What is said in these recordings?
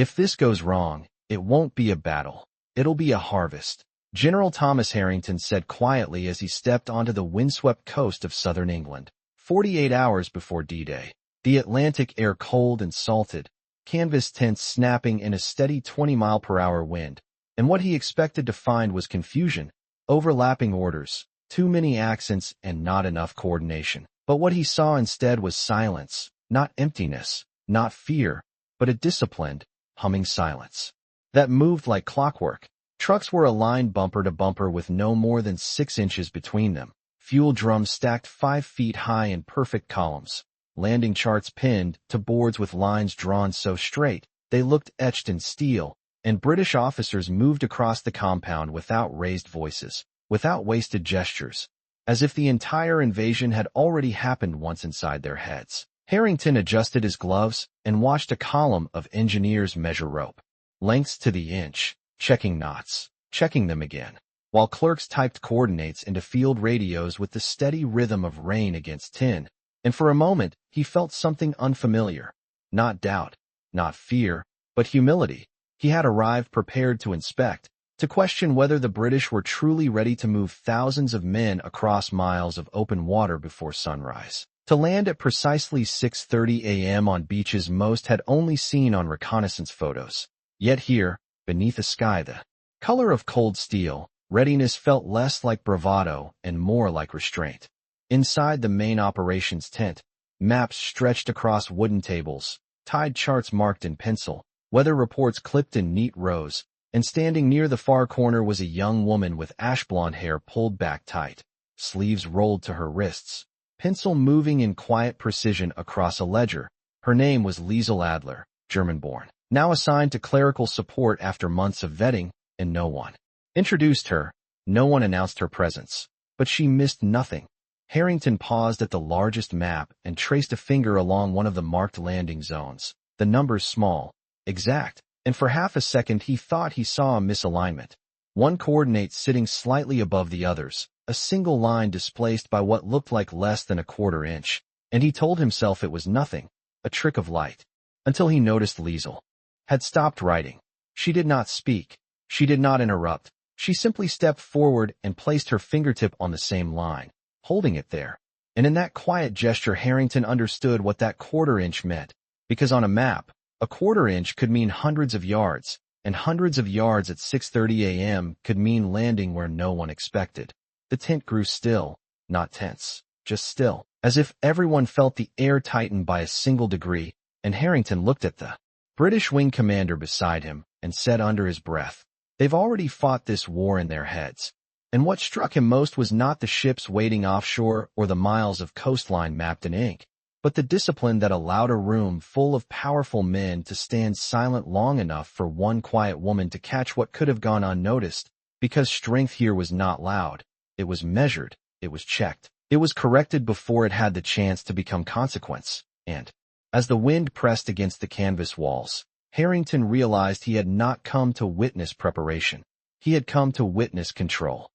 If this goes wrong, it won't be a battle. It'll be a harvest. General Thomas Harrington said quietly as he stepped onto the windswept coast of southern England, 48 hours before D-Day. The Atlantic air cold and salted, canvas tents snapping in a steady 20-mile-per-hour wind, and what he expected to find was confusion, overlapping orders, too many accents, and not enough coordination. But what he saw instead was silence, not emptiness, not fear, but a disciplined, humming silence that moved like clockwork. Trucks were aligned bumper to bumper with no more than 6 inches between them, fuel drums stacked 5 feet high in perfect columns, landing charts pinned to boards with lines drawn so straight they looked etched in steel, and British officers moved across the compound without raised voices, without wasted gestures, as if the entire invasion had already happened once inside their heads. Harrington adjusted his gloves and watched a column of engineers measure rope lengths to the inch, checking knots, checking them again, while clerks typed coordinates into field radios with the steady rhythm of rain against tin. And for a moment, he felt something unfamiliar. Not doubt, not fear, but humility. He had arrived prepared to inspect, to question whether the British were truly ready to move thousands of men across miles of open water before sunrise, to land at precisely 6:30 a.m. on beaches most had only seen on reconnaissance photos. Yet here, beneath a sky the color of cold steel, readiness felt less like bravado and more like restraint. Inside the main operations tent, maps stretched across wooden tables, tide charts marked in pencil, weather reports clipped in neat rows, and standing near the far corner was a young woman with ash-blonde hair pulled back tight, sleeves rolled to her wrists, pencil moving in quiet precision across a ledger. Her name was Liesel Adler, German-born, now assigned to clerical support after months of vetting, and no one introduced her, no one announced her presence. But she missed nothing. Harrington paused at the largest map and traced a finger along one of the marked landing zones, the numbers small, exact, and for half a second he thought he saw a misalignment. One coordinate sitting slightly above the others, a single line displaced by what looked like less than a quarter inch, and he told himself it was nothing, a trick of light, until he noticed Liesel had stopped writing. She did not speak. She did not interrupt. She simply stepped forward and placed her fingertip on the same line, holding it there. And in that quiet gesture Harrington understood what that quarter inch meant, because on a map, a quarter inch could mean hundreds of yards, and hundreds of yards at 6:30 a.m. could mean landing where no one expected. The tent grew still, not tense, just still, as if everyone felt the air tighten by a single degree, and Harrington looked at the British wing commander beside him and said under his breath, "They've already fought this war in their heads." And what struck him most was not the ships waiting offshore or the miles of coastline mapped in ink, but the discipline that allowed a room full of powerful men to stand silent long enough for one quiet woman to catch what could have gone unnoticed, because strength here was not loud. It was measured, it was checked, it was corrected before it had the chance to become consequence. And as the wind pressed against the canvas walls, Harrington realized he had not come to witness preparation. He had come to witness control.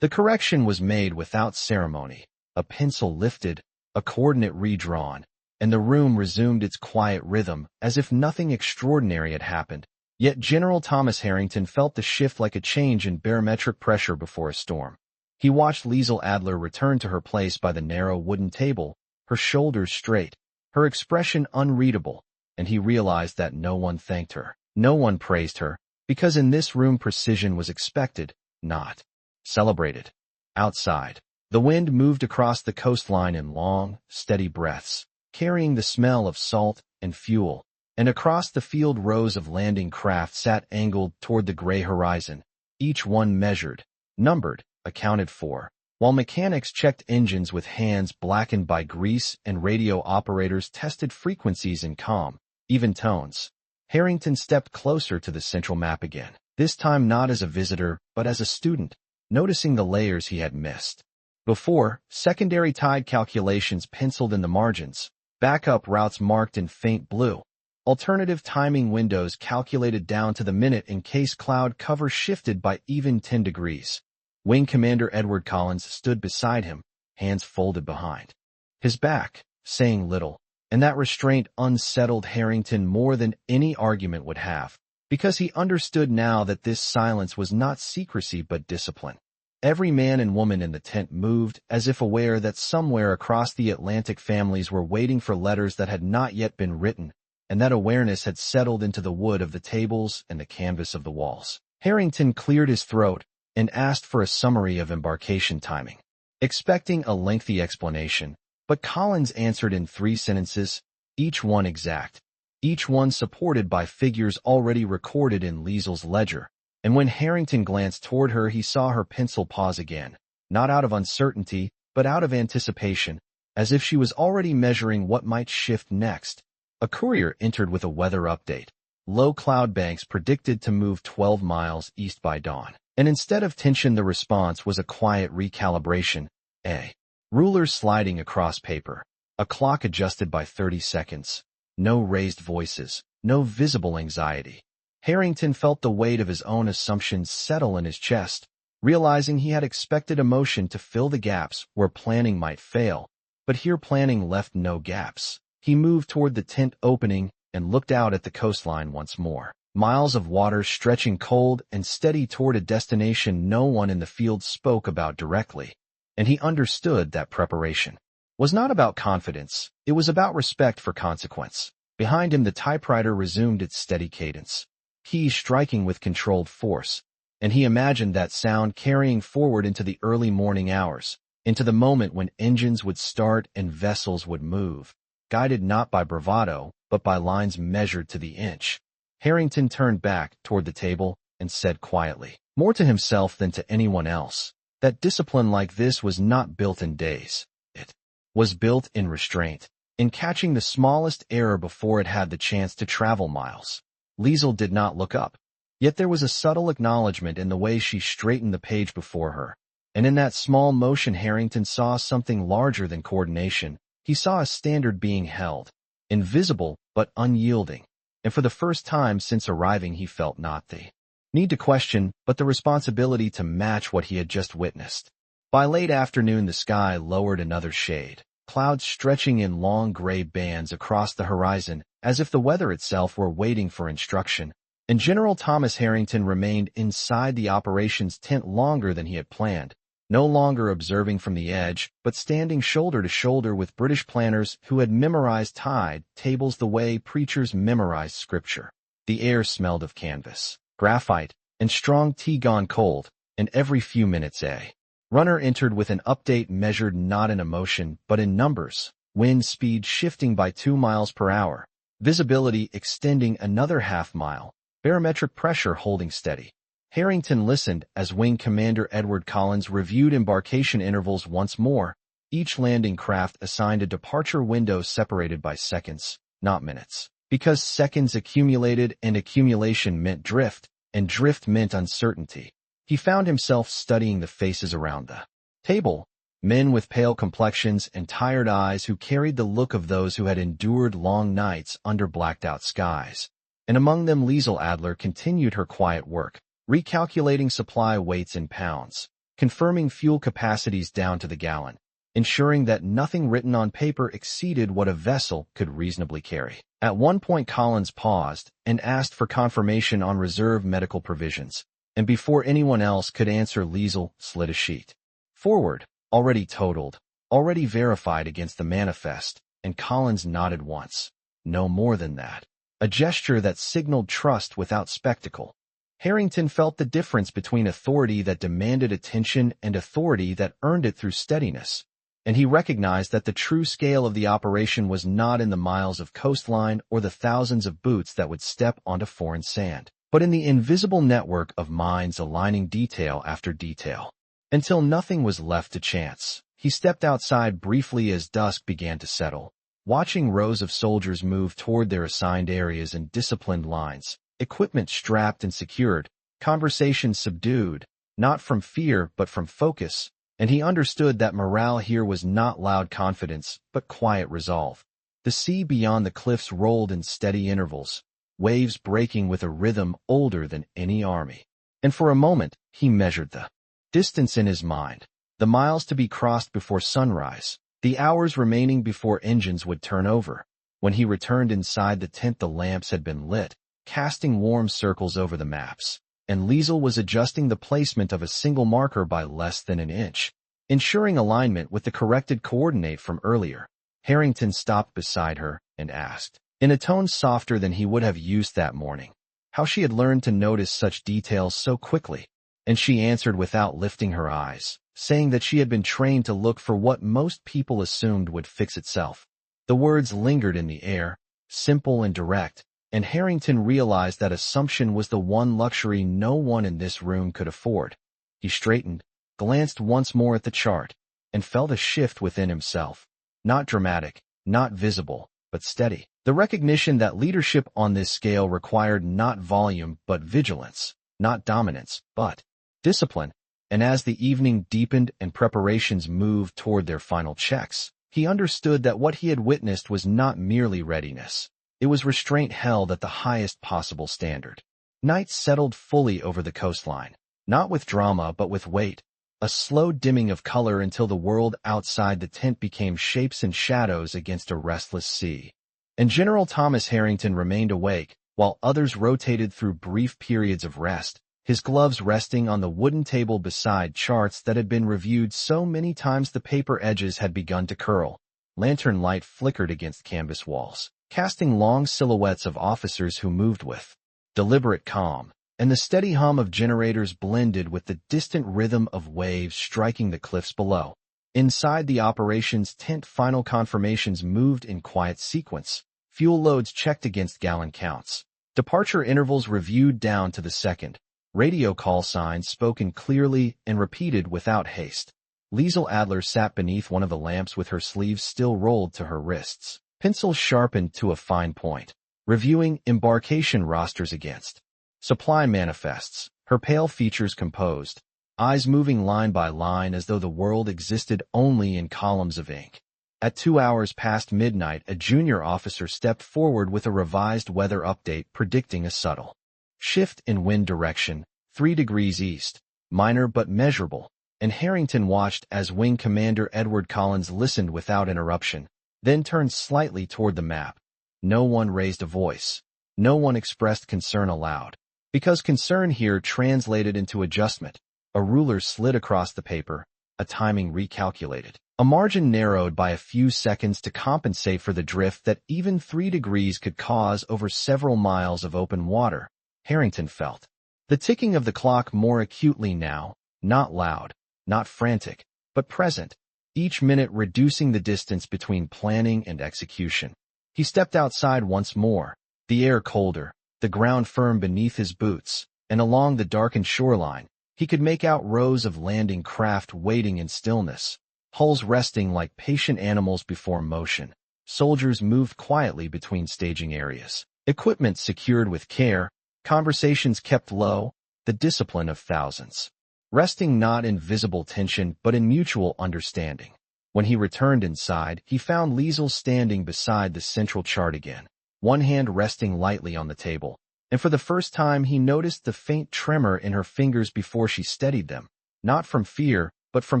The correction was made without ceremony, a pencil lifted, a coordinate redrawn, and the room resumed its quiet rhythm as if nothing extraordinary had happened. Yet General Thomas Harrington felt the shift like a change in barometric pressure before a storm. He watched Liesel Adler return to her place by the narrow wooden table, her shoulders straight, her expression unreadable, and he realized that no one thanked her, no one praised her, because in this room precision was expected, not celebrated. Outside, the wind moved across the coastline in long, steady breaths, carrying the smell of salt and fuel, and across the field rows of landing craft sat angled toward the gray horizon, each one measured, numbered, accounted for, while mechanics checked engines with hands blackened by grease and radio operators tested frequencies in calm, even tones. Harrington stepped closer to the central map again, this time not as a visitor, but as a student, noticing the layers he had missed. Before, secondary tide calculations penciled in the margins, backup routes marked in faint blue, alternative timing windows calculated down to the minute in case cloud cover shifted by even 10 degrees. Wing Commander Edward Collins stood beside him, hands folded behind his back, saying little, and that restraint unsettled Harrington more than any argument would have, because he understood now that this silence was not secrecy but discipline. Every man and woman in the tent moved, as if aware that somewhere across the Atlantic families were waiting for letters that had not yet been written, and that awareness had settled into the wood of the tables and the canvas of the walls. Harrington cleared his throat and asked for a summary of embarkation timing, expecting a lengthy explanation, but Collins answered in 3 sentences, each one exact, each one supported by figures already recorded in Liesel's ledger. And when Harrington glanced toward her, he saw her pencil pause again, not out of uncertainty, but out of anticipation, as if she was already measuring what might shift next. A courier entered with a weather update. Low cloud banks predicted to move 12 miles east by dawn. And instead of tension, the response was a quiet recalibration. A ruler sliding across paper. A clock adjusted by 30 seconds. No raised voices. No visible anxiety. Harrington felt the weight of his own assumptions settle in his chest, realizing he had expected emotion to fill the gaps where planning might fail, but here planning left no gaps. He moved toward the tent opening and looked out at the coastline once more. Miles of water stretching cold and steady toward a destination no one in the field spoke about directly, and he understood that preparation was not about confidence, it was about respect for consequence. Behind him the typewriter resumed its steady cadence, keys striking with controlled force, and he imagined that sound carrying forward into the early morning hours, into the moment when engines would start and vessels would move, guided not by bravado, but by lines measured to the inch. Harrington turned back toward the table and said quietly, more to himself than to anyone else, that discipline like this was not built in days. It was built in restraint, in catching the smallest error before it had the chance to travel miles. Liesel did not look up, yet there was a subtle acknowledgement in the way she straightened the page before her, and in that small motion Harrington saw something larger than coordination. He saw a standard being held, invisible but unyielding, and for the first time since arriving he felt not the need to question, but the responsibility to match what he had just witnessed. By late afternoon the sky lowered another shade, clouds stretching in long gray bands across the horizon, as if the weather itself were waiting for instruction, and General Thomas Harrington remained inside the operations tent longer than he had planned, no longer observing from the edge, but standing shoulder to shoulder with British planners who had memorized tide tables the way preachers memorized scripture. The air smelled of canvas, graphite, and strong tea gone cold, and every few minutes a runner entered with an update measured not in emotion but in numbers, wind speed shifting by 2 miles per hour, visibility extending another half-mile, barometric pressure holding steady. Harrington listened as Wing Commander Edward Collins reviewed embarkation intervals once more, each landing craft assigned a departure window separated by seconds, not minutes, because seconds accumulated and accumulation meant drift, and drift meant uncertainty. He found himself studying the faces around the table, men with pale complexions and tired eyes who carried the look of those who had endured long nights under blacked-out skies. And among them Liesel Adler continued her quiet work, recalculating supply weights in pounds, confirming fuel capacities down to the gallon, ensuring that nothing written on paper exceeded what a vessel could reasonably carry. At one point Collins paused and asked for confirmation on reserve medical provisions, and before anyone else could answer Liesel slid a sheet forward, already totaled, already verified against the manifest, and Collins nodded once. No more than that. A gesture that signaled trust without spectacle. Harrington felt the difference between authority that demanded attention and authority that earned it through steadiness, and he recognized that the true scale of the operation was not in the miles of coastline or the thousands of boots that would step onto foreign sand, but in the invisible network of minds aligning detail after detail, until nothing was left to chance. He stepped outside briefly as dusk began to settle, watching rows of soldiers move toward their assigned areas in disciplined lines, equipment strapped and secured, conversation subdued, not from fear but from focus, and he understood that morale here was not loud confidence but quiet resolve. The sea beyond the cliffs rolled in steady intervals, waves breaking with a rhythm older than any army. And for a moment, he measured the distance in his mind, the miles to be crossed before sunrise, the hours remaining before engines would turn over, When he returned inside the tent, the lamps had been lit, casting warm circles over the maps, and Liesel was adjusting the placement of a single marker by less than an inch, ensuring alignment with the corrected coordinate from earlier. Harrington stopped beside her and asked, in a tone softer than he would have used that morning, how she had learned to notice such details so quickly, and she answered without lifting her eyes, saying that she had been trained to look for what most people assumed would fix itself. The words lingered in the air, simple and direct, and Harrington realized that assumption was the one luxury no one in this room could afford. He straightened, glanced once more at the chart, and felt a shift within himself. Not dramatic, not visible, but steady. The recognition that leadership on this scale required not volume but vigilance, not dominance, but discipline. And as the evening deepened and preparations moved toward their final checks, he understood that what he had witnessed was not merely readiness. It was restraint held at the highest possible standard. Night settled fully over the coastline, not with drama but with weight, a slow dimming of color until the world outside the tent became shapes and shadows against a restless sea. And General Thomas Harrington remained awake, while others rotated through brief periods of rest, his gloves resting on the wooden table beside charts that had been reviewed so many times the paper edges had begun to curl. Lantern light flickered against canvas walls, casting long silhouettes of officers who moved with deliberate calm, and the steady hum of generators blended with the distant rhythm of waves striking the cliffs below. Inside the operations tent, final confirmations moved in quiet sequence, fuel loads checked against gallon counts, departure intervals reviewed down to the second, radio call signs spoken clearly and repeated without haste. Liesel Adler sat beneath one of the lamps with her sleeves still rolled to her wrists, pencils sharpened to a fine point, reviewing embarkation rosters against supply manifests, her pale features composed, eyes moving line by line as though the world existed only in columns of ink. At 2 hours past midnight, a junior officer stepped forward with a revised weather update predicting a subtle shift in wind direction, 3 degrees east, minor but measurable, and Harrington watched as Wing Commander Edward Collins listened without interruption, then turned slightly toward the map. No one raised a voice. No one expressed concern aloud, because concern here translated into adjustment. A ruler slid across the paper, a timing recalculated. A margin narrowed by a few seconds to compensate for the drift that even 3 degrees could cause over several miles of open water. Harrington felt the ticking of the clock more acutely now, not loud, not frantic, but present, each minute reducing the distance between planning and execution. He stepped outside once more, the air colder, the ground firm beneath his boots, and along the darkened shoreline, he could make out rows of landing craft waiting in stillness, hulls resting like patient animals before motion. Soldiers moved quietly between staging areas, equipment secured with care, conversations kept low, the discipline of thousands, resting not in visible tension but in mutual understanding. When he returned inside, he found Liesel standing beside the central chart again, one hand resting lightly on the table, and for the first time he noticed the faint tremor in her fingers before she steadied them, not from fear, but from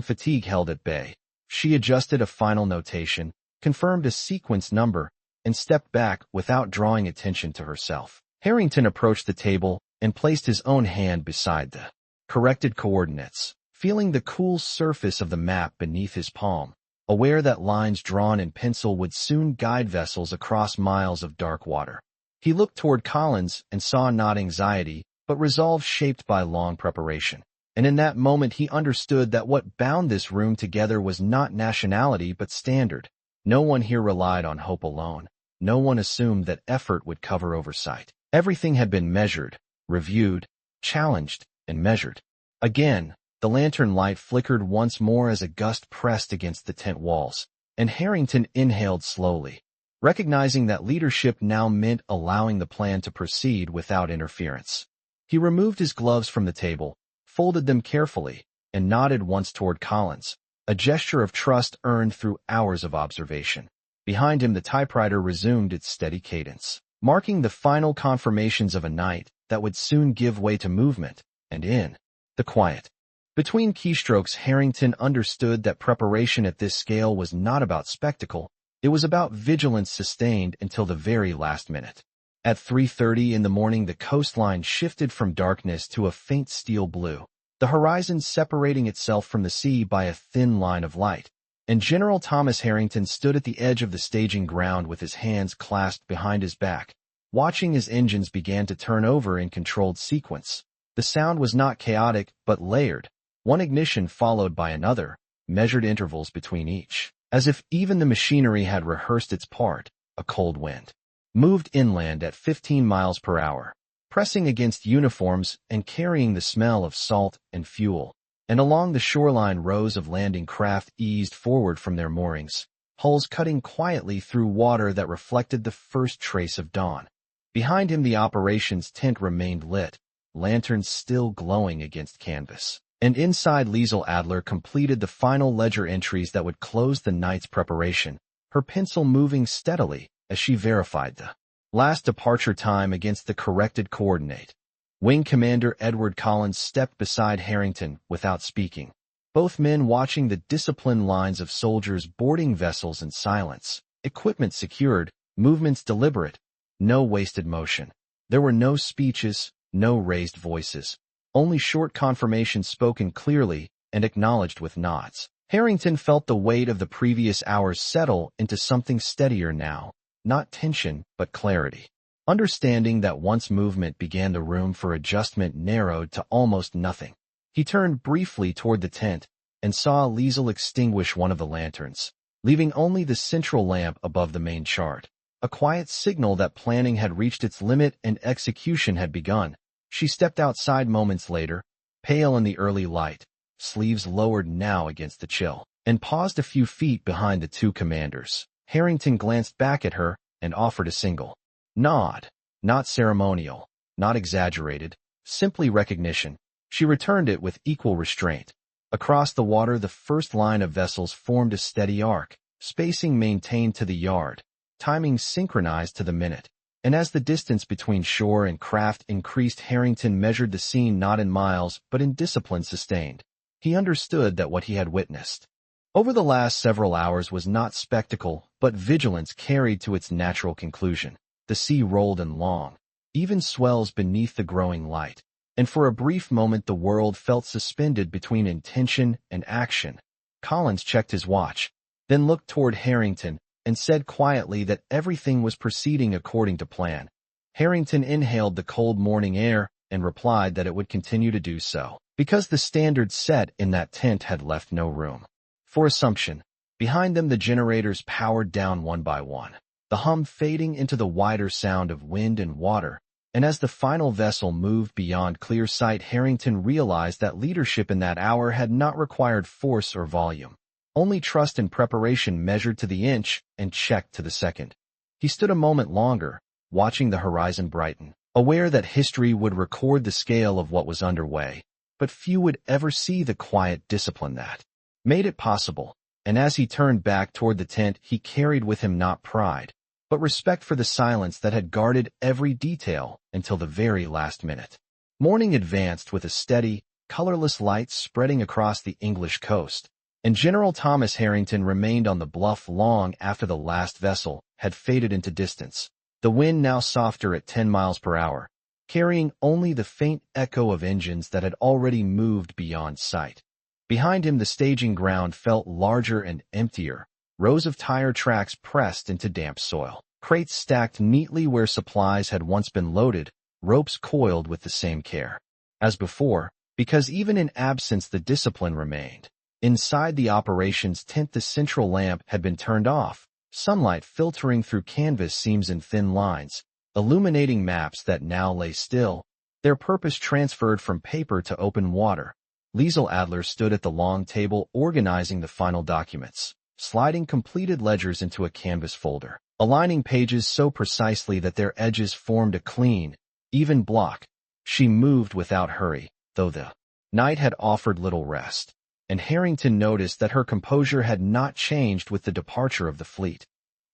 fatigue held at bay. She adjusted a final notation, confirmed a sequence number, and stepped back without drawing attention to herself. Harrington approached the table and placed his own hand beside the corrected coordinates, feeling the cool surface of the map beneath his palm, aware that lines drawn in pencil would soon guide vessels across miles of dark water. He looked toward Collins and saw not anxiety, but resolve shaped by long preparation. And in that moment he understood that what bound this room together was not nationality but standard. No one here relied on hope alone. No one assumed that effort would cover oversight. Everything had been measured, reviewed, challenged, and measured. Again, the lantern light flickered once more as a gust pressed against the tent walls, and Harrington inhaled slowly, recognizing that leadership now meant allowing the plan to proceed without interference. He removed his gloves from the table, folded them carefully, and nodded once toward Collins, a gesture of trust earned through hours of observation. Behind him the typewriter resumed its steady cadence, marking the final confirmations of a night that would soon give way to movement, and in the quiet between keystrokes Harrington understood that preparation at this scale was not about spectacle, It was about vigilance sustained until the very last minute. At 3:30 in the morning, the coastline shifted from darkness to a faint steel blue, the horizon separating itself from the sea by a thin line of light, and General Thomas Harrington stood at the edge of the staging ground with his hands clasped behind his back, watching as engines began to turn over in controlled sequence. The sound was not chaotic but layered, one ignition followed by another, measured intervals between each. As if even the machinery had rehearsed its part, a cold wind moved inland at 15 miles per hour, pressing against uniforms and carrying the smell of salt and fuel. And along the shoreline, rows of landing craft eased forward from their moorings, hulls cutting quietly through water that reflected the first trace of dawn. Behind him, the operations tent remained lit, lanterns still glowing against canvas. And inside, Liesl Adler completed the final ledger entries that would close the night's preparation, her pencil moving steadily as she verified the last departure time against the corrected coordinate. Wing Commander Edward Collins stepped beside Harrington without speaking, both men watching the disciplined lines of soldiers boarding vessels in silence, equipment secured, movements deliberate, no wasted motion. There were no speeches, no raised voices. Only short confirmations spoken clearly and acknowledged with nods. Harrington felt the weight of the previous hours settle into something steadier now, not tension but clarity. Understanding that once movement began, the room for adjustment narrowed to almost nothing. He turned briefly toward the tent and saw Liesl extinguish one of the lanterns, leaving only the central lamp above the main chart. A quiet signal that planning had reached its limit and execution had begun. She stepped outside moments later, pale in the early light, sleeves lowered now against the chill, and paused a few feet behind the two commanders. Harrington glanced back at her and offered a single nod, not ceremonial, not exaggerated, simply recognition. She returned it with equal restraint. Across the water, the first line of vessels formed a steady arc, spacing maintained to the yard, timing synchronized to the minute. And as the distance between shore and craft increased, Harrington measured the scene not in miles but in discipline sustained. He understood that what he had witnessed over the last several hours was not spectacle but vigilance carried to its natural conclusion. The sea rolled in long, even swells beneath the growing light, and for a brief moment the world felt suspended between intention and action. Collins checked his watch, then looked toward Harrington and said quietly that everything was proceeding according to plan. Harrington inhaled the cold morning air and replied that it would continue to do so, because the standard set in that tent had left no room for assumption. Behind them, the generators powered down one by one, the hum fading into the wider sound of wind and water, and as the final vessel moved beyond clear sight, Harrington realized that leadership in that hour had not required force or volume. Only trust and preparation measured to the inch and checked to the second. He stood a moment longer, watching the horizon brighten, aware that history would record the scale of what was underway, but few would ever see the quiet discipline that made it possible. And as he turned back toward the tent, he carried with him not pride, but respect for the silence that had guarded every detail until the very last minute. Morning advanced with a steady, colorless light spreading across the English coast, and General Thomas Harrington remained on the bluff long after the last vessel had faded into distance, the wind now softer at 10 miles per hour, carrying only the faint echo of engines that had already moved beyond sight. Behind him, the staging ground felt larger and emptier, rows of tire tracks pressed into damp soil, crates stacked neatly where supplies had once been loaded, ropes coiled with the same care as before, because even in absence the discipline remained. Inside the operations tent, the central lamp had been turned off, sunlight filtering through canvas seams in thin lines, illuminating maps that now lay still, their purpose transferred from paper to open water. Liesl Adler stood at the long table organizing the final documents, sliding completed ledgers into a canvas folder, aligning pages so precisely that their edges formed a clean, even block. She moved without hurry, though the night had offered little rest, and Harrington noticed that her composure had not changed with the departure of the fleet.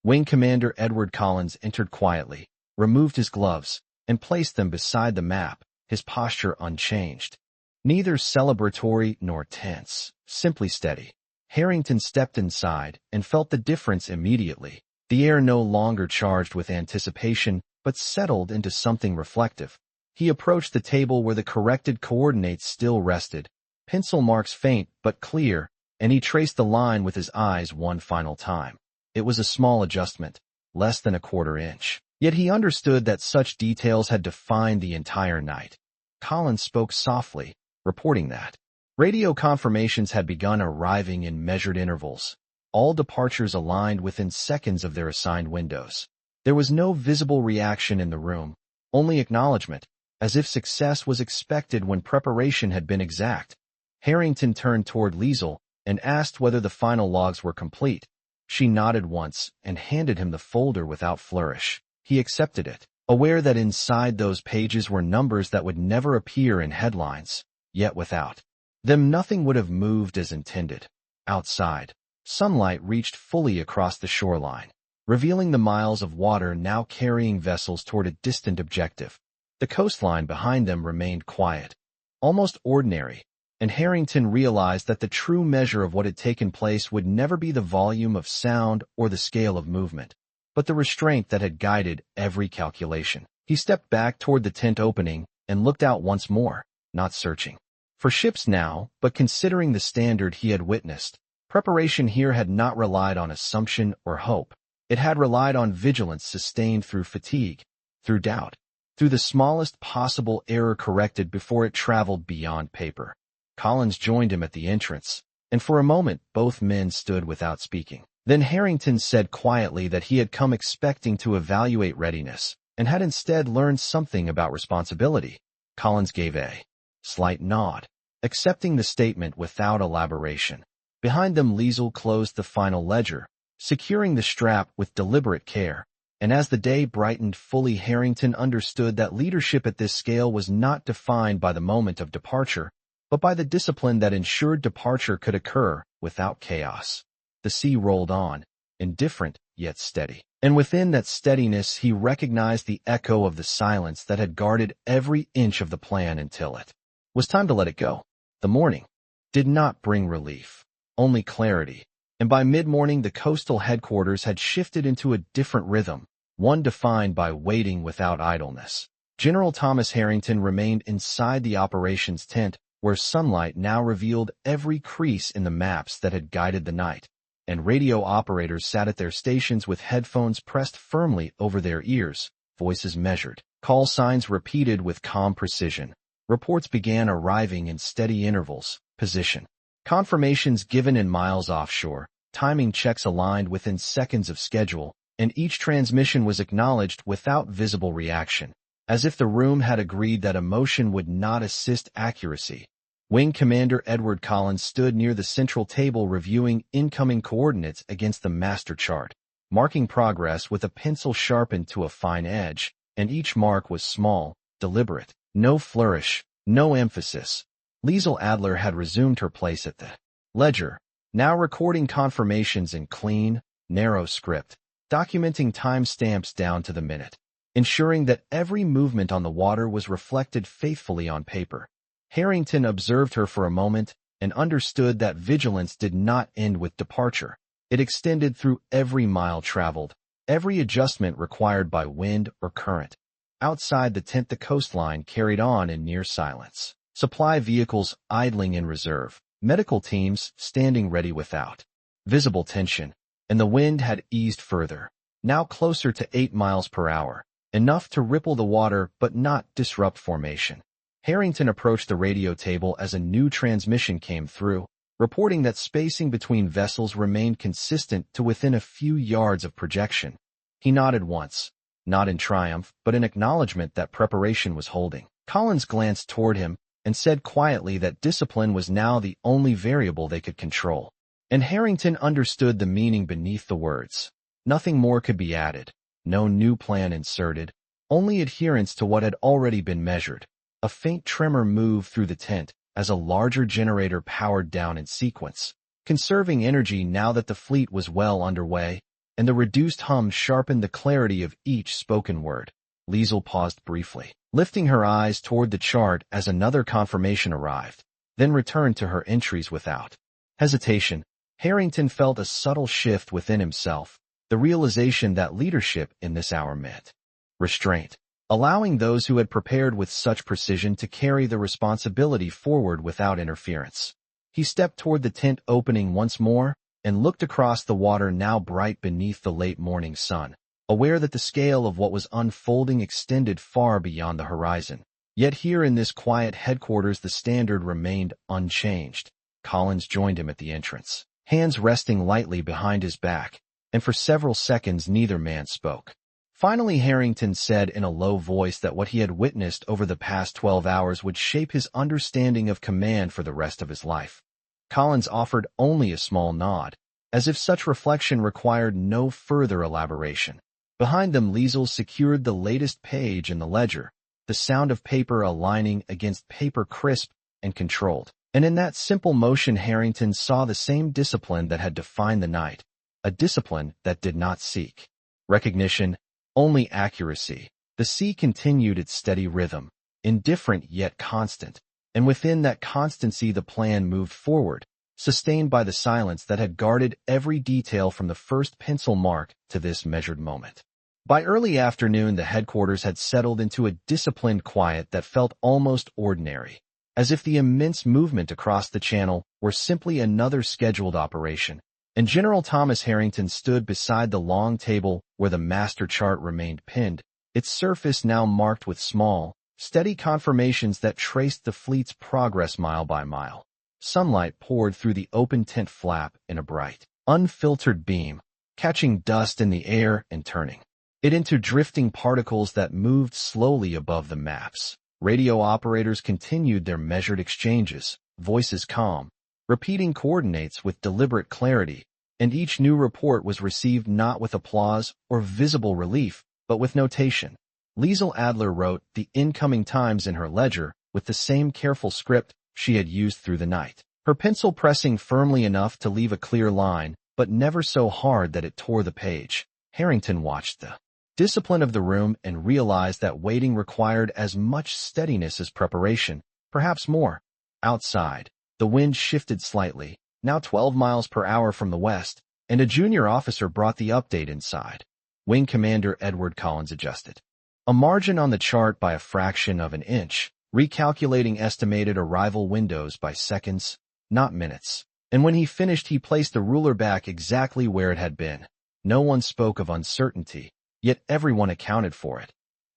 Wing Commander Edward Collins entered quietly, removed his gloves, and placed them beside the map, his posture unchanged. Neither celebratory nor tense, simply steady. Harrington stepped inside and felt the difference immediately. The air no longer charged with anticipation, but settled into something reflective. He approached the table where the corrected coordinates still rested, pencil marks faint but clear, and he traced the line with his eyes one final time. It was a small adjustment, less than a quarter inch. Yet he understood that such details had defined the entire night. Collins spoke softly, reporting that radio confirmations had begun arriving in measured intervals. All departures aligned within seconds of their assigned windows. There was no visible reaction in the room, only acknowledgement, as if success was expected when preparation had been exact. Harrington turned toward Liesel and asked whether the final logs were complete. She nodded once and handed him the folder without flourish. He accepted it, aware that inside those pages were numbers that would never appear in headlines, yet without them nothing would have moved as intended. Outside, sunlight reached fully across the shoreline, revealing the miles of water now carrying vessels toward a distant objective. The coastline behind them remained quiet, almost ordinary, and Harrington realized that the true measure of what had taken place would never be the volume of sound or the scale of movement, but the restraint that had guided every calculation. He stepped back toward the tent opening and looked out once more, not searching for ships now, but considering the standard he had witnessed. Preparation here had not relied on assumption or hope. It had relied on vigilance sustained through fatigue, through doubt, through the smallest possible error corrected before it traveled beyond paper. Collins joined him at the entrance, and for a moment both men stood without speaking. Then Harrington said quietly that he had come expecting to evaluate readiness, and had instead learned something about responsibility. Collins gave a slight nod, accepting the statement without elaboration. Behind them Liesel closed the final ledger, securing the strap with deliberate care, and as the day brightened fully Harrington understood that leadership at this scale was not defined by the moment of departure, but by the discipline that ensured departure could occur without chaos. The sea rolled on, indifferent yet steady, and within that steadiness he recognized the echo of the silence that had guarded every inch of the plan until it was time to let it go. The morning did not bring relief, only clarity, and by mid-morning the coastal headquarters had shifted into a different rhythm, one defined by waiting without idleness. General Thomas Harrington remained inside the operations tent, where sunlight now revealed every crease in the maps that had guided the night, and radio operators sat at their stations with headphones pressed firmly over their ears, voices measured, call signs repeated with calm precision. Reports began arriving in steady intervals, position confirmations given in miles offshore, timing checks aligned within seconds of schedule, and each transmission was acknowledged without visible reaction, as if the room had agreed that emotion would not assist accuracy. Wing Commander Edward Collins stood near the central table reviewing incoming coordinates against the master chart, marking progress with a pencil sharpened to a fine edge, and each mark was small, deliberate, no flourish, no emphasis. Liesel Adler had resumed her place at the ledger, now recording confirmations in clean, narrow script, documenting timestamps down to the minute, ensuring that every movement on the water was reflected faithfully on paper. Harrington observed her for a moment and understood that vigilance did not end with departure. It extended through every mile traveled, every adjustment required by wind or current. Outside the tent the coastline carried on in near silence. Supply vehicles idling in reserve, medical teams standing ready without visible tension, and the wind had eased further, now closer to 8 miles per hour, enough to ripple the water but not disrupt formation. Harrington approached the radio table as a new transmission came through, reporting that spacing between vessels remained consistent to within a few yards of projection. He nodded once, not in triumph, but in acknowledgement that preparation was holding. Collins glanced toward him and said quietly that discipline was now the only variable they could control. And Harrington understood the meaning beneath the words. Nothing more could be added, no new plan inserted, only adherence to what had already been measured. A faint tremor moved through the tent as a larger generator powered down in sequence, conserving energy now that the fleet was well underway, and the reduced hum sharpened the clarity of each spoken word. Liesel paused briefly, lifting her eyes toward the chart as another confirmation arrived, then returned to her entries without hesitation. Harrington felt a subtle shift within himself, the realization that leadership in this hour meant restraint, allowing those who had prepared with such precision to carry the responsibility forward without interference. He stepped toward the tent opening once more and looked across the water now bright beneath the late morning sun, aware that the scale of what was unfolding extended far beyond the horizon. Yet here in this quiet headquarters the standard remained unchanged. Collins joined him at the entrance, hands resting lightly behind his back, and for several seconds neither man spoke. Finally Harrington said in a low voice that what he had witnessed over the past 12 hours would shape his understanding of command for the rest of his life. Collins offered only a small nod, as if such reflection required no further elaboration. Behind them Liesel secured the latest page in the ledger, the sound of paper aligning against paper crisp and controlled. And in that simple motion Harrington saw the same discipline that had defined the night, a discipline that did not seek recognition, only accuracy. The sea continued its steady rhythm, indifferent yet constant, and within that constancy the plan moved forward, sustained by the silence that had guarded every detail from the first pencil mark to this measured moment. By early afternoon the headquarters had settled into a disciplined quiet that felt almost ordinary, as if the immense movement across the channel were simply another scheduled operation, and General Thomas Harrington stood beside the long table where the master chart remained pinned, its surface now marked with small, steady confirmations that traced the fleet's progress mile by mile. Sunlight poured through the open tent flap in a bright, unfiltered beam, catching dust in the air and turning it into drifting particles that moved slowly above the maps. Radio operators continued their measured exchanges, voices calm, repeating coordinates with deliberate clarity, and each new report was received not with applause or visible relief, but with notation. Liesel Adler wrote the incoming times in her ledger with the same careful script she had used through the night, her pencil pressing firmly enough to leave a clear line, but never so hard that it tore the page. Harrington watched the discipline of the room and realized that waiting required as much steadiness as preparation, perhaps more. Outside, the wind shifted slightly, now 12 miles per hour from the west, and a junior officer brought the update inside. Wing Commander Edward Collins adjusted a margin on the chart by a fraction of an inch, recalculating estimated arrival windows by seconds, not minutes. And when he finished he placed the ruler back exactly where it had been. No one spoke of uncertainty, yet everyone accounted for it.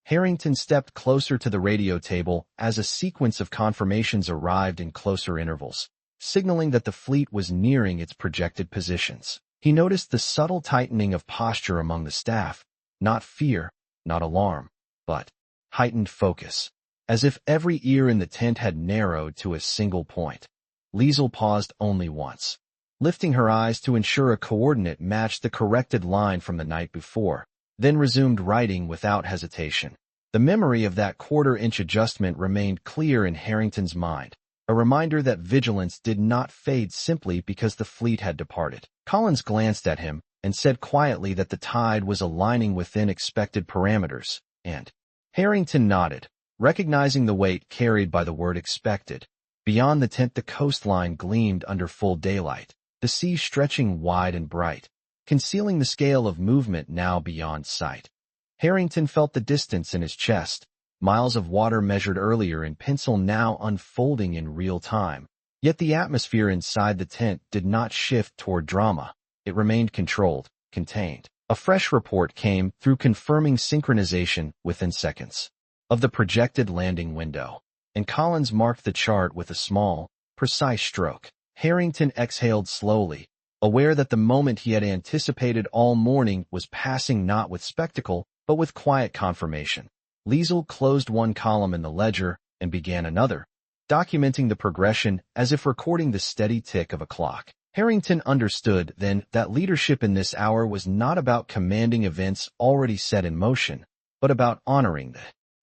Harrington stepped closer to the radio table as a sequence of confirmations arrived in closer intervals, signaling that the fleet was nearing its projected positions. He noticed the subtle tightening of posture among the staff, not fear, not alarm, but heightened focus, as if every ear in the tent had narrowed to a single point. Liesel paused only once, lifting her eyes to ensure a coordinate matched the corrected line from the night before, then resumed writing without hesitation. The memory of that quarter-inch adjustment remained clear in Harrington's mind, a reminder that vigilance did not fade simply because the fleet had departed. Collins glanced at him and said quietly that the tide was aligning within expected parameters, and Harrington nodded, recognizing the weight carried by the word expected. Beyond the tent the coastline gleamed under full daylight, the sea stretching wide and bright, concealing the scale of movement now beyond sight. Harrington felt the distance in his chest, miles of water measured earlier in pencil now unfolding in real time. Yet the atmosphere inside the tent did not shift toward drama. It remained controlled, contained. A fresh report came through confirming synchronization within seconds of the projected landing window, and Collins marked the chart with a small, precise stroke. Harrington exhaled slowly, aware that the moment he had anticipated all morning was passing not with spectacle, but with quiet confirmation. Liesel closed one column in the ledger and began another, documenting the progression as if recording the steady tick of a clock. Harrington understood then that leadership in this hour was not about commanding events already set in motion, but about honoring the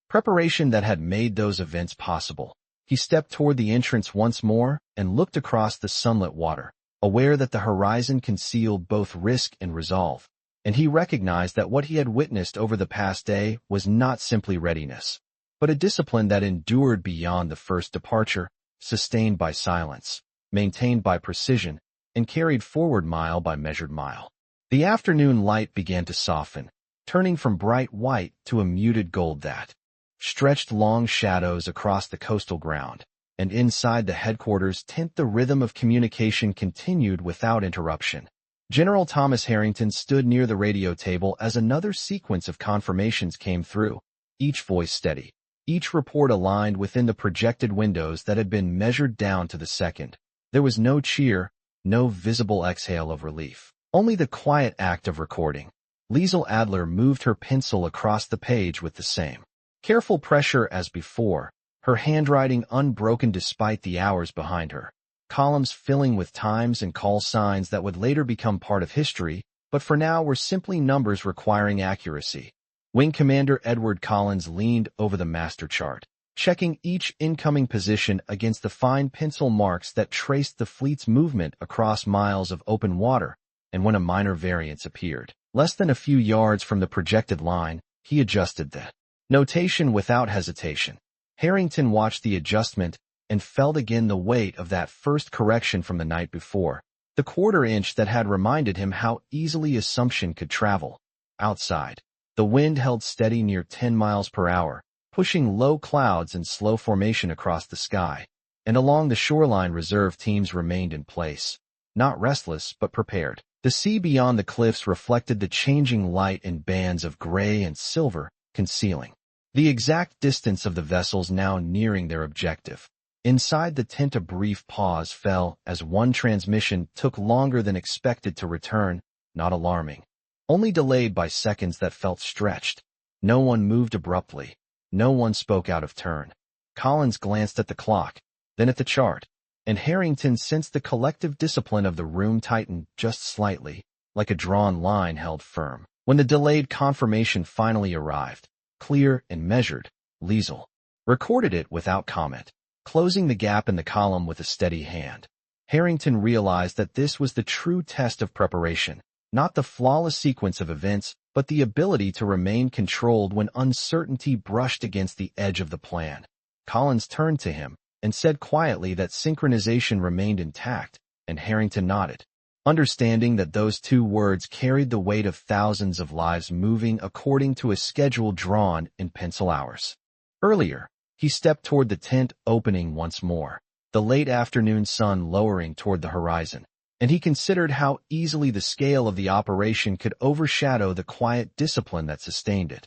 preparation that had made those events possible. He stepped toward the entrance once more and looked across the sunlit water, aware that the horizon concealed both risk and resolve, and he recognized that what he had witnessed over the past day was not simply readiness, but a discipline that endured beyond the first departure, sustained by silence, maintained by precision, and carried forward mile by measured mile. The afternoon light began to soften, turning from bright white to a muted gold that stretched long shadows across the coastal ground, and inside the headquarters tent the rhythm of communication continued without interruption. General Thomas Harrington stood near the radio table as another sequence of confirmations came through, each voice steady, each report aligned within the projected windows that had been measured down to the second. There was no cheer, no visible exhale of relief, only the quiet act of recording. Liesl Adler moved her pencil across the page with the same careful pressure as before, her handwriting unbroken despite the hours behind her, columns filling with times and call signs that would later become part of history, but for now were simply numbers requiring accuracy. Wing Commander Edward Collins leaned over the master chart, checking each incoming position against the fine pencil marks that traced the fleet's movement across miles of open water, and when a minor variance appeared, less than a few yards from the projected line, he adjusted the notation without hesitation. Harrington watched the adjustment and felt again the weight of that first correction from the night before, the quarter-inch that had reminded him how easily assumption could travel. Outside, the wind held steady near 10 miles per hour, pushing low clouds in slow formation across the sky, and along the shoreline reserve teams remained in place, not restless but prepared. The sea beyond the cliffs reflected the changing light in bands of gray and silver, concealing the exact distance of the vessels now nearing their objective. Inside the tent a brief pause fell as one transmission took longer than expected to return, not alarming, only delayed by seconds that felt stretched. No one moved abruptly. No one spoke out of turn. Collins glanced at the clock, then at the chart, and Harrington sensed the collective discipline of the room tighten just slightly, like a drawn line held firm. When the delayed confirmation finally arrived, clear and measured, Liesl recorded it without comment, closing the gap in the column with a steady hand. Harrington realized that this was the true test of preparation, not the flawless sequence of events, but the ability to remain controlled when uncertainty brushed against the edge of the plan. Collins turned to him and said quietly that synchronization remained intact, and Harrington nodded, understanding that those two words carried the weight of thousands of lives moving according to a schedule drawn in pencil hours. Earlier, he stepped toward the tent opening once more, the late afternoon sun lowering toward the horizon, and he considered how easily the scale of the operation could overshadow the quiet discipline that sustained it.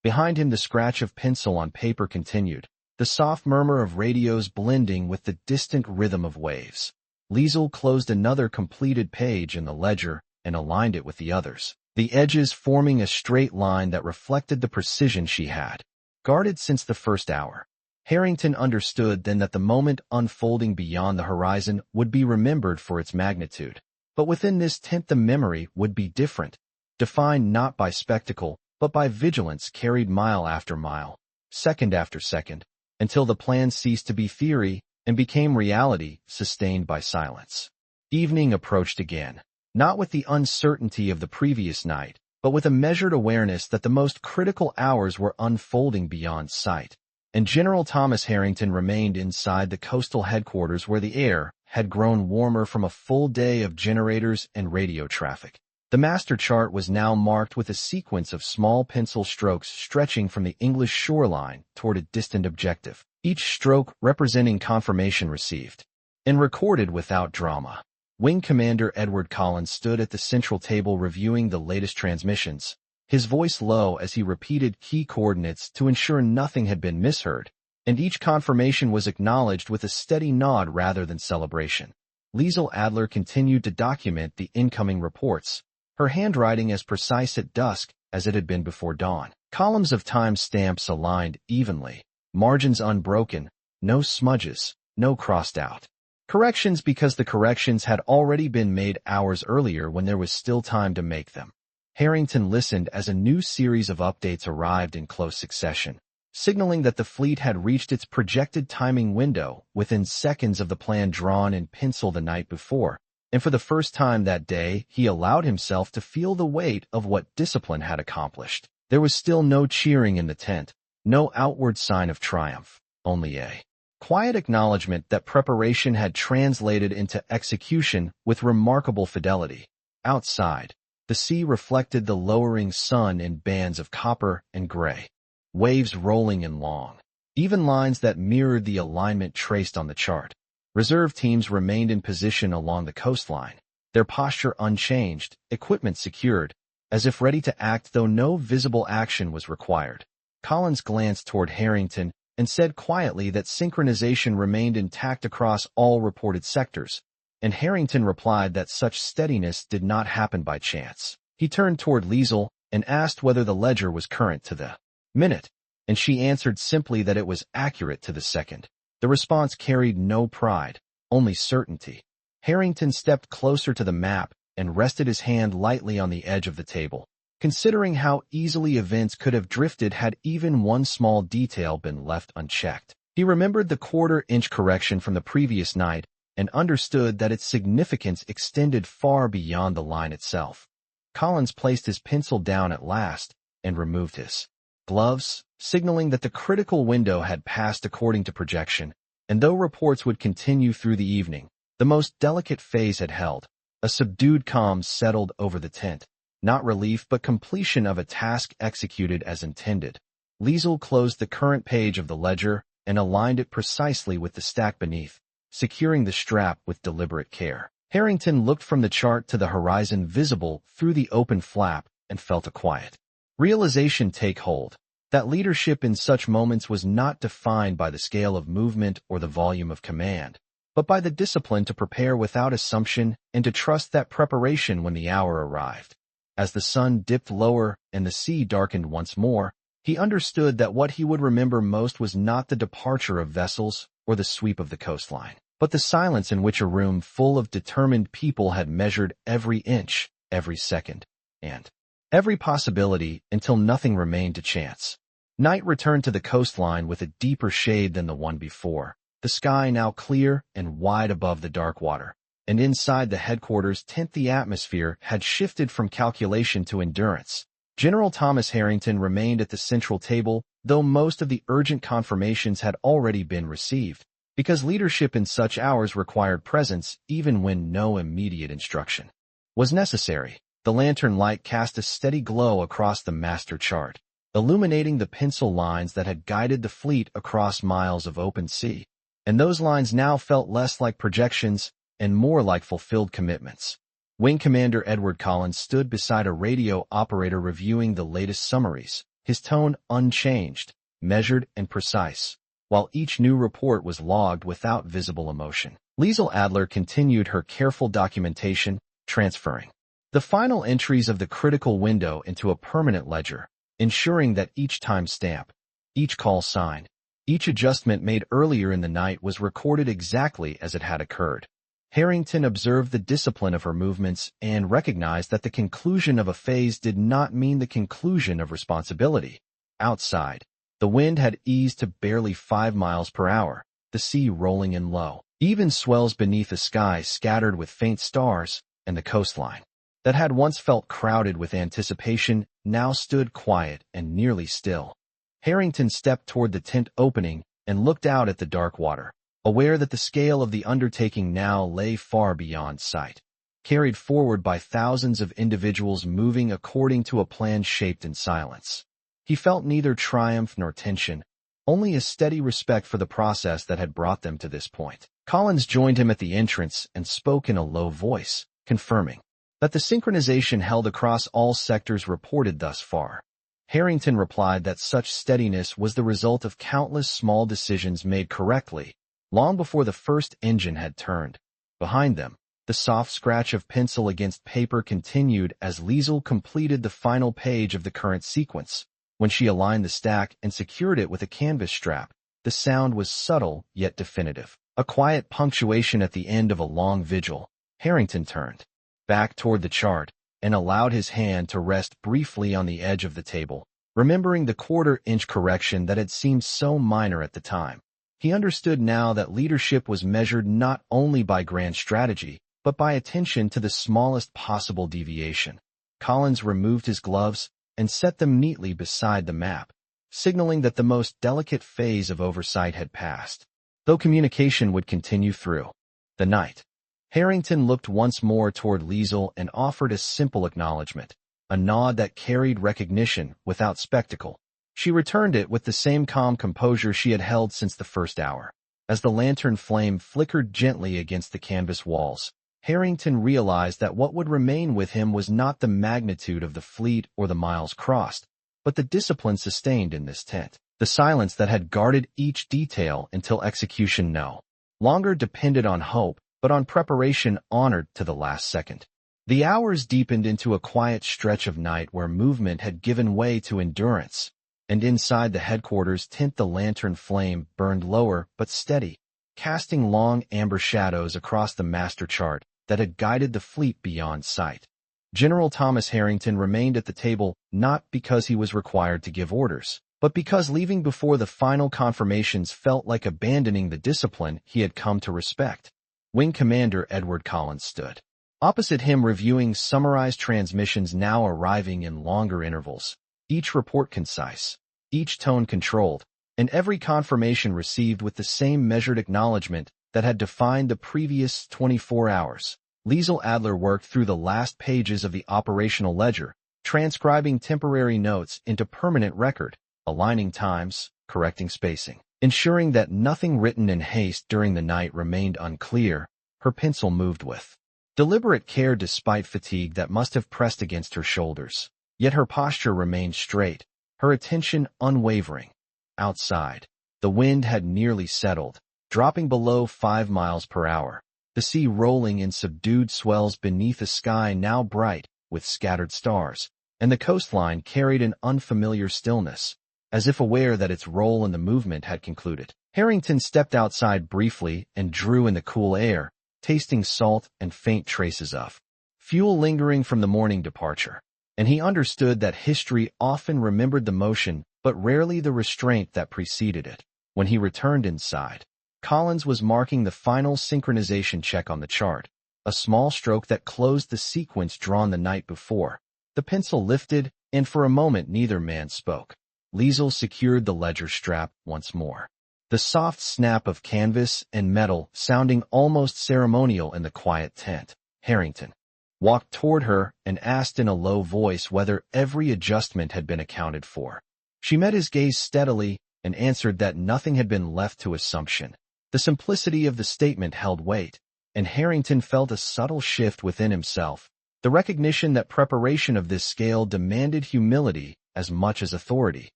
Behind him the scratch of pencil on paper continued, the soft murmur of radios blending with the distant rhythm of waves. Liesl closed another completed page in the ledger and aligned it with the others, the edges forming a straight line that reflected the precision she had guarded since the first hour. Harrington understood then that the moment unfolding beyond the horizon would be remembered for its magnitude. But within this tent the memory would be different, defined not by spectacle, but by vigilance carried mile after mile, second after second, until the plan ceased to be theory and became reality, sustained by silence. Evening approached again, not with the uncertainty of the previous night, but with a measured awareness that the most critical hours were unfolding beyond sight. And General Thomas Harrington remained inside the coastal headquarters where the air had grown warmer from a full day of generators and radio traffic. The master chart was now marked with a sequence of small pencil strokes stretching from the English shoreline toward a distant objective, each stroke representing confirmation received and recorded without drama. Wing Commander Edward Collins stood at the central table reviewing the latest transmissions, his voice low as he repeated key coordinates to ensure nothing had been misheard, and each confirmation was acknowledged with a steady nod rather than celebration. Liesl Adler continued to document the incoming reports, her handwriting as precise at dusk as it had been before dawn. Columns of time stamps aligned evenly, margins unbroken, no smudges, no crossed out corrections because the corrections had already been made hours earlier when there was still time to make them. Harrington listened as a new series of updates arrived in close succession, signaling that the fleet had reached its projected timing window within seconds of the plan drawn in pencil the night before, and for the first time that day he allowed himself to feel the weight of what discipline had accomplished. There was still no cheering in the tent, no outward sign of triumph, only a quiet acknowledgement that preparation had translated into execution with remarkable fidelity. Outside, the sea reflected the lowering sun in bands of copper and gray, waves rolling in long, even lines that mirrored the alignment traced on the chart. Reserve teams remained in position along the coastline, their posture unchanged, equipment secured, as if ready to act though no visible action was required. Collins glanced toward Harrington and said quietly that synchronization remained intact across all reported sectors, and Harrington replied that such steadiness did not happen by chance. He turned toward Liesel and asked whether the ledger was current to the minute, and she answered simply that it was accurate to the second. The response carried no pride, only certainty. Harrington stepped closer to the map and rested his hand lightly on the edge of the table, considering how easily events could have drifted had even one small detail been left unchecked. He remembered the quarter-inch correction from the previous night and understood that its significance extended far beyond the line itself. Collins placed his pencil down at last and removed his gloves, signaling that the critical window had passed according to projection, and though reports would continue through the evening, the most delicate phase had held. A subdued calm settled over the tent, not relief but completion of a task executed as intended. Liesel closed the current page of the ledger and aligned it precisely with the stack beneath, securing the strap with deliberate care. Harrington looked from the chart to the horizon visible through the open flap and felt a quiet realization take hold, that leadership in such moments was not defined by the scale of movement or the volume of command, but by the discipline to prepare without assumption and to trust that preparation when the hour arrived. As the sun dipped lower and the sea darkened once more, he understood that what he would remember most was not the departure of vessels or the sweep of the coastline, but the silence in which a room full of determined people had measured every inch, every second, and every possibility until nothing remained to chance. Night returned to the coastline with a deeper shade than the one before, the sky now clear and wide above the dark water, and inside the headquarters tent the atmosphere had shifted from calculation to endurance. General Thomas Harrington remained at the central table, though most of the urgent confirmations had already been received, because leadership in such hours required presence even when no immediate instruction was necessary. The lantern light cast a steady glow across the master chart, illuminating the pencil lines that had guided the fleet across miles of open sea, and those lines now felt less like projections and more like fulfilled commitments. Wing Commander Edward Collins stood beside a radio operator reviewing the latest summaries, his tone unchanged, measured and precise, while each new report was logged without visible emotion. Liesel Adler continued her careful documentation, transferring the final entries of the critical window into a permanent ledger, ensuring that each timestamp, each call sign, each adjustment made earlier in the night was recorded exactly as it had occurred. Harrington observed the discipline of her movements and recognized that the conclusion of a phase did not mean the conclusion of responsibility. Outside, the wind had eased to barely 5 miles per hour, the sea rolling in low, even swells beneath a sky scattered with faint stars, and the coastline, that had once felt crowded with anticipation, now stood quiet and nearly still. Harrington stepped toward the tent opening and looked out at the dark water, aware that the scale of the undertaking now lay far beyond sight, carried forward by thousands of individuals moving according to a plan shaped in silence. He felt neither triumph nor tension, only a steady respect for the process that had brought them to this point. Collins joined him at the entrance and spoke in a low voice, confirming that the synchronization held across all sectors reported thus far. Harrington replied that such steadiness was the result of countless small decisions made correctly, long before the first engine had turned. Behind them, the soft scratch of pencil against paper continued as Liesel completed the final page of the current sequence. When she aligned the stack and secured it with a canvas strap, the sound was subtle yet definitive, a quiet punctuation at the end of a long vigil. Harrington turned back toward the chart and allowed his hand to rest briefly on the edge of the table, remembering the quarter-inch correction that had seemed so minor at the time. He understood now that leadership was measured not only by grand strategy, but by attention to the smallest possible deviation. Collins removed his gloves and set them neatly beside the map, signaling that the most delicate phase of oversight had passed. though communication would continue through the night. Harrington looked once more toward Liesel and offered a simple acknowledgement, a nod that carried recognition without spectacle. She returned it with the same calm composure she had held since the first hour. As the lantern flame flickered gently against the canvas walls, Harrington realized that what would remain with him was not the magnitude of the fleet or the miles crossed, but the discipline sustained in this tent, the silence that had guarded each detail until execution no longer depended on hope, but on preparation honored to the last second. The hours deepened into a quiet stretch of night where movement had given way to endurance, and inside the headquarters tent the lantern flame burned lower but steady, casting long amber shadows across the master chart that had guided the fleet beyond sight. General Thomas Harrington remained at the table not because he was required to give orders, but because leaving before the final confirmations felt like abandoning the discipline he had come to respect. Wing Commander Edward Collins stood opposite him, reviewing summarized transmissions now arriving in longer intervals, each report concise, each tone controlled, and every confirmation received with the same measured acknowledgement that had defined the previous 24 hours. Liesel Adler worked through the last pages of the operational ledger, transcribing temporary notes into permanent record, aligning times, correcting spacing, ensuring that nothing written in haste during the night remained unclear. Her pencil moved with deliberate care despite fatigue that must have pressed against her shoulders. Yet her posture remained straight, her attention unwavering. Outside, the wind had nearly settled, dropping below 5 miles per hour, the sea rolling in subdued swells beneath a sky now bright with scattered stars, and the coastline carried an unfamiliar stillness, as if aware that its role in the movement had concluded. Harrington stepped outside briefly and drew in the cool air, tasting salt and faint traces of fuel lingering from the morning departure, and he understood that history often remembered the motion but rarely the restraint that preceded it. When he returned inside, Collins was marking the final synchronization check on the chart, a small stroke that closed the sequence drawn the night before. The pencil lifted, and for a moment neither man spoke. Liesel secured the ledger strap once more, the soft snap of canvas and metal sounding almost ceremonial in the quiet tent. Harrington walked toward her and asked in a low voice whether every adjustment had been accounted for. She met his gaze steadily and answered that nothing had been left to assumption. The simplicity of the statement held weight, and Harrington felt a subtle shift within himself, the recognition that preparation of this scale demanded humility as much as authority.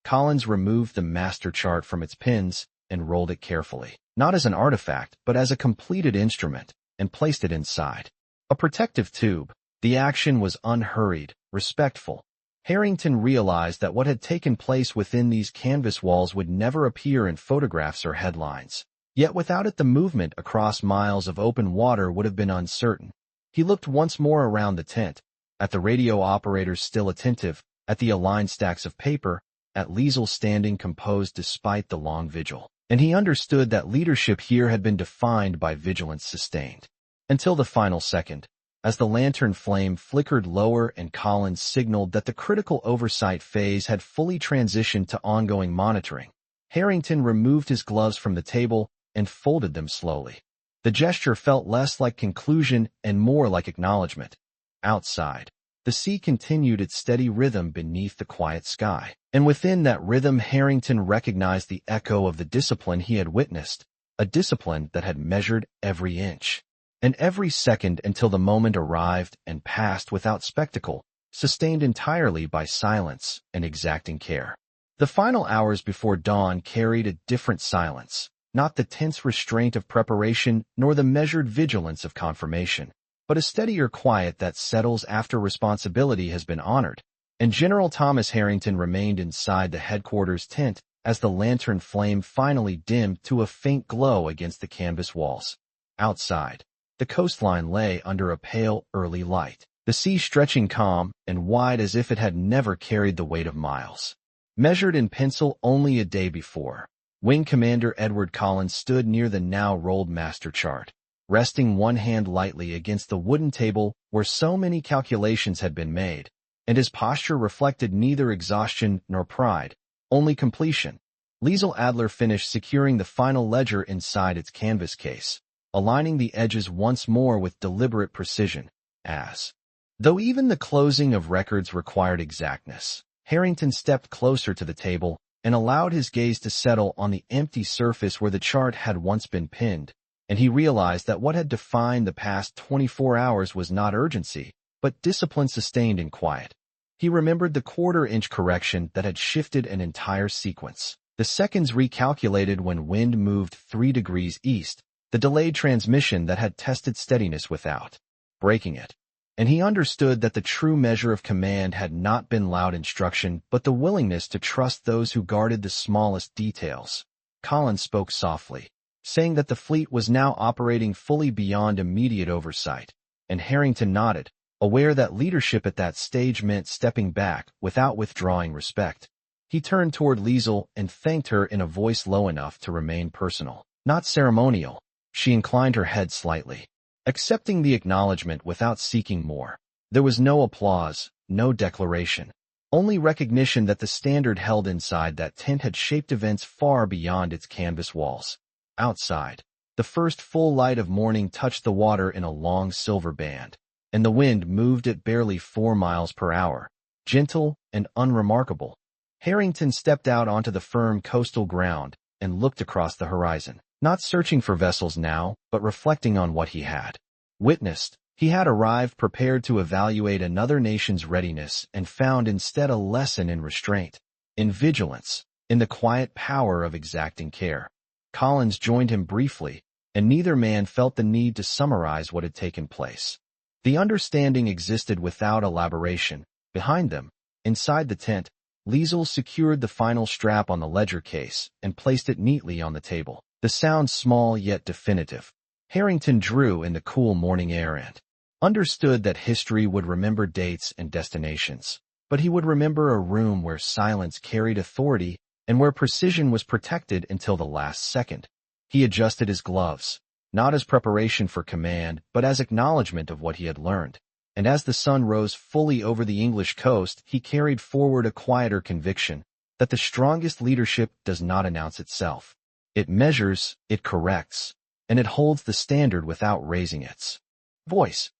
Collins removed the master chart from its pins and rolled it carefully, not as an artifact but as a completed instrument, and placed it inside a protective tube. The action was unhurried, respectful. Harrington realized that what had taken place within these canvas walls would never appear in photographs or headlines. Yet without it the movement across miles of open water would have been uncertain. He looked once more around the tent, at the radio operators still attentive, at the aligned stacks of paper, at Liesel standing composed despite the long vigil, and he understood that leadership here had been defined by vigilance sustained. Until the final second, as the lantern flame flickered lower and Collins signaled that the critical oversight phase had fully transitioned to ongoing monitoring, Harrington removed his gloves from the table and folded them slowly. The gesture felt less like conclusion and more like acknowledgement. Outside, the sea continued its steady rhythm beneath the quiet sky, and within that rhythm Harrington recognized the echo of the discipline he had witnessed, a discipline that had measured every inch and every second until the moment arrived and passed without spectacle, sustained entirely by silence and exacting care. The final hours before dawn carried a different silence, not the tense restraint of preparation nor the measured vigilance of confirmation, but a steadier quiet that settles after responsibility has been honored. And General Thomas Harrington remained inside the headquarters tent as the lantern flame finally dimmed to a faint glow against the canvas walls. Outside, the coastline lay under a pale early light, the sea stretching calm and wide as if it had never carried the weight of miles. Measured in pencil only a day before, Wing Commander Edward Collins stood near the now rolled master chart, resting one hand lightly against the wooden table where so many calculations had been made, and his posture reflected neither exhaustion nor pride, only completion. Liesl Adler finished securing the final ledger inside its canvas case, aligning the edges once more with deliberate precision, as though even the closing of records required exactness. Harrington stepped closer to the table and allowed his gaze to settle on the empty surface where the chart had once been pinned, and he realized that what had defined the past 24 hours was not urgency, but discipline sustained in quiet. He remembered the quarter-inch correction that had shifted an entire sequence, the seconds recalculated when wind moved 3 degrees east, the delayed transmission that had tested steadiness without breaking it. And he understood that the true measure of command had not been loud instruction, but the willingness to trust those who guarded the smallest details. Collins spoke softly, saying that the fleet was now operating fully beyond immediate oversight, and Harrington nodded, aware that leadership at that stage meant stepping back without withdrawing respect. He turned toward Liesl and thanked her in a voice low enough to remain personal, not ceremonial. She inclined her head slightly, accepting the acknowledgement without seeking more. There was no applause, no declaration, only recognition that the standard held inside that tent had shaped events far beyond its canvas walls. Outside, the first full light of morning touched the water in a long silver band, and the wind moved at barely 4 miles per hour, gentle and unremarkable. Harrington stepped out onto the firm coastal ground and looked across the horizon, not searching for vessels now, but reflecting on what he had witnessed. He had arrived prepared to evaluate another nation's readiness and found instead a lesson in restraint, in vigilance, in the quiet power of exacting care. Collins joined him briefly, and neither man felt the need to summarize what had taken place. The understanding existed without elaboration. Behind them, inside the tent, Liesl secured the final strap on the ledger case and placed it neatly on the table. The sound small yet definitive. Harrington drew in the cool morning air and understood that history would remember dates and destinations, but he would remember a room where silence carried authority and where precision was protected until the last second. He adjusted his gloves, not as preparation for command, but as acknowledgement of what he had learned. And as the sun rose fully over the English coast, he carried forward a quieter conviction that the strongest leadership does not announce itself. It measures, it corrects, and it holds the standard without raising its voice.